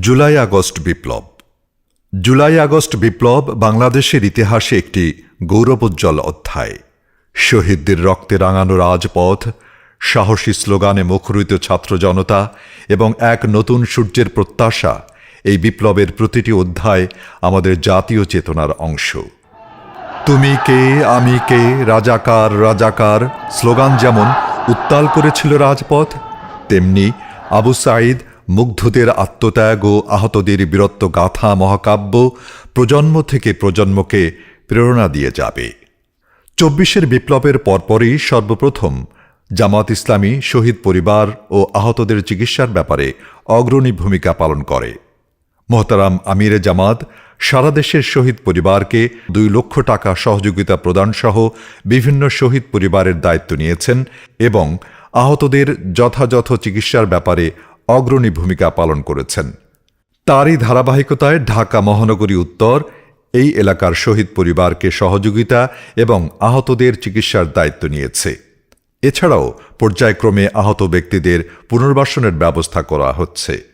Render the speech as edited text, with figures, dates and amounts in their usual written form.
July August বিপ্লব। July August বিপ্লব বাংলাদেশের ইতিহাসে একটি গৌরবোজ্জ্বল অধ্যায়। শহীদদের রক্তে রাঙানো রাজপথ, সাহসী স্লোগানে মুখরিত ছাত্র জনতা এবং এক নতুন সূর্যের প্রত্যাশা, এই বিপ্লবের প্রতিটি অধ্যায় আমাদের জাতীয় চেতনার অংশ। তুমি কে, আমি কে, রাজাকার রাজাকার স্লোগান যেমন উত্তাল করেছিল রাজপথ, তেমনি আবু সাঈদ, মুগ্ধদের আত্মত্যাগ ও আহতদের বীরত্ব গাথা মহাকাব্য প্রজন্ম থেকে প্রজন্মকে প্রেরণা দিয়ে যাবে। ২৪ বিপ্লবের পরপরই সর্বপ্রথম জামাত ইসলামী শহীদ পরিবার ও আহতদের চিকিৎসার ব্যাপারে অগ্রণী ভূমিকা পালন করে। মোহতারাম আমিরে জামাত সারা দেশের শহীদ পরিবারকে ২ লক্ষ টাকা সহযোগিতা প্রদানসহ বিভিন্ন শহীদ পরিবারের দায়িত্ব নিয়েছেন এবং আহতদের যথাযথ চিকিৎসার ব্যাপারে অগ্রণী ভূমিকা পালন করেছেন। তারই ধারাবাহিকতায় ঢাকা মহানগরী উত্তর এই এলাকার শহীদ পরিবারকে সহযোগিতা এবং আহতদের চিকিৎসার দায়িত্ব নিয়েছে। এছাড়াও পর্যায়ক্রমে আহত ব্যক্তিদের পুনর্বাসনের ব্যবস্থা করা হচ্ছে।